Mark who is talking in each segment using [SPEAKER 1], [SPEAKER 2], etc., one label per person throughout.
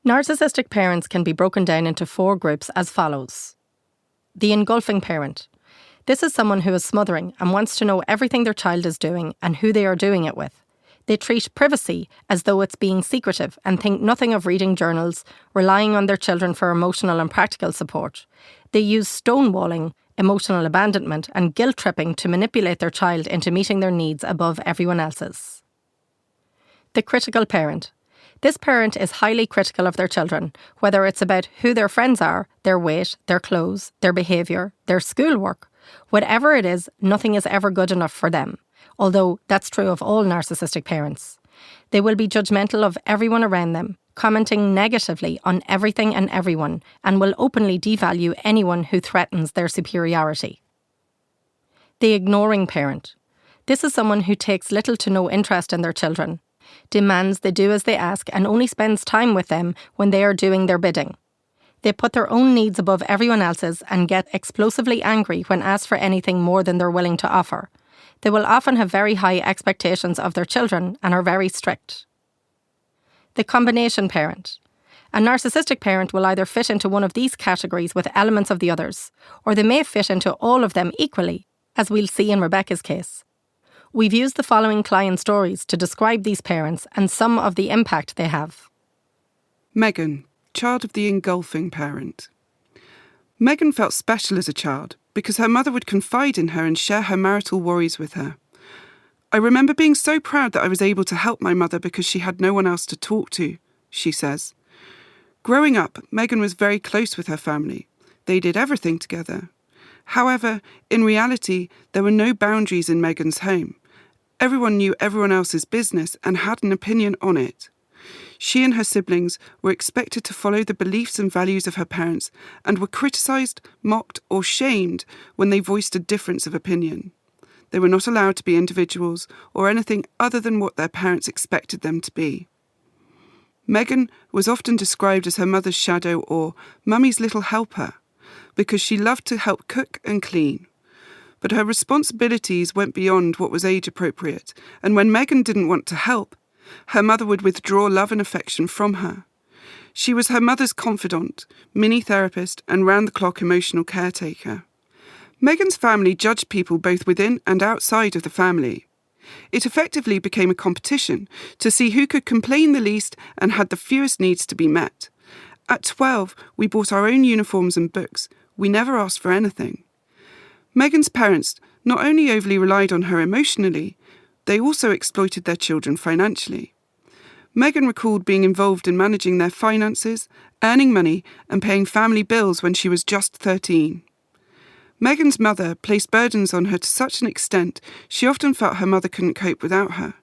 [SPEAKER 1] Narcissistic parents can be broken down into 4 groups as follows. The engulfing parent. This is someone who is smothering and wants to know everything their child is doing and who they are doing it with. They treat privacy as though it's being secretive and think nothing of reading journals, relying on their children for emotional and practical support. They use stonewalling, emotional abandonment and guilt-tripping to manipulate their child into meeting their needs above everyone else's. The critical parent. This parent is highly critical of their children, whether it's about who their friends are, their weight, their clothes, their behaviour, their schoolwork. Whatever it is, nothing is ever good enough for them, although that's true of all narcissistic parents. They will be judgmental of everyone around them, commenting negatively on everything and everyone, and will openly devalue anyone who threatens their superiority. The ignoring parent. This is someone who takes little to no interest in their children, demands they do as they ask and only spends time with them when they are doing their bidding. They put their own needs above everyone else's and get explosively angry when asked for anything more than they're willing to offer. They will often have very high expectations of their children and are very strict. The combination parent. A narcissistic parent will either fit into one of these categories with elements of the others, or they may fit into all of them equally, as we'll see in Rebecca's case. We've used the following client stories to describe these parents and some of the impact they have.
[SPEAKER 2] Megan, child of the engulfing parent. Megan felt special as a child because her mother would confide in her and share her marital worries with her. I remember being so proud that I was able to help my mother because she had no one else to talk to, she says. Growing up, Megan was very close with her family. They did everything together. However, in reality, there were no boundaries in Megan's home. Everyone knew everyone else's business and had an opinion on it. She and her siblings were expected to follow the beliefs and values of her parents and were criticised, mocked or shamed when they voiced a difference of opinion. They were not allowed to be individuals or anything other than what their parents expected them to be. Megan was often described as her mother's shadow or mummy's little helper because she loved to help cook and clean. But her responsibilities went beyond what was age appropriate, and when Megan didn't want to help, her mother would withdraw love and affection from her. She was her mother's confidant, mini-therapist and round-the-clock emotional caretaker. Megan's family judged people both within and outside of the family. It effectively became a competition to see who could complain the least and had the fewest needs to be met. At 12, we bought our own uniforms and books. We never asked for anything. Megan's parents not only overly relied on her emotionally, they also exploited their children financially. Megan recalled being involved in managing their finances, earning money and paying family bills when she was just 13. Megan's mother placed burdens on her to such an extent she often felt her mother couldn't cope without her.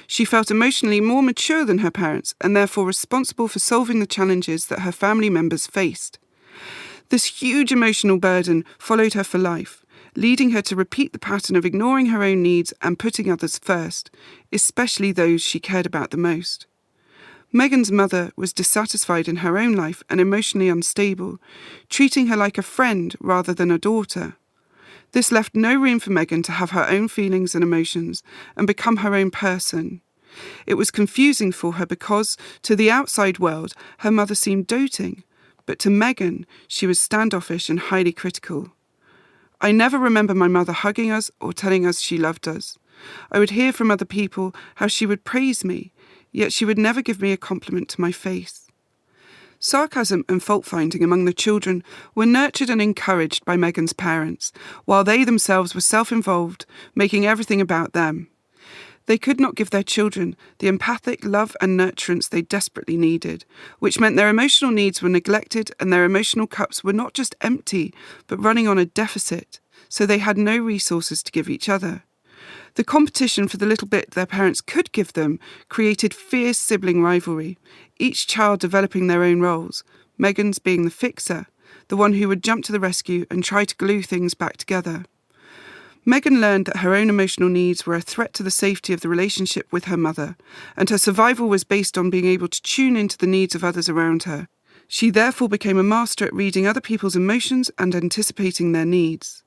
[SPEAKER 2] She felt emotionally more mature than her parents and therefore responsible for solving the challenges that her family members faced. This huge emotional burden followed her for life, leading her to repeat the pattern of ignoring her own needs and putting others first, especially those she cared about the most. Megan's mother was dissatisfied in her own life and emotionally unstable, treating her like a friend rather than a daughter. This left no room for Megan to have her own feelings and emotions and become her own person. It was confusing for her because, to the outside world, her mother seemed doting, but to Megan, she was standoffish and highly critical. I never remember my mother hugging us or telling us she loved us. I would hear from other people how she would praise me, yet she would never give me a compliment to my face. Sarcasm and fault-finding among the children were nurtured and encouraged by Megan's parents, while they themselves were self-involved, making everything about them. They could not give their children the empathic love and nurturance they desperately needed, which meant their emotional needs were neglected and their emotional cups were not just empty, but running on a deficit, so they had no resources to give each other. The competition for the little bit their parents could give them created fierce sibling rivalry, each child developing their own roles, Megan's being the fixer, the one who would jump to the rescue and try to glue things back together. Megan learned that her own emotional needs were a threat to the safety of the relationship with her mother, and her survival was based on being able to tune into the needs of others around her. She therefore became a master at reading other people's emotions and anticipating their needs.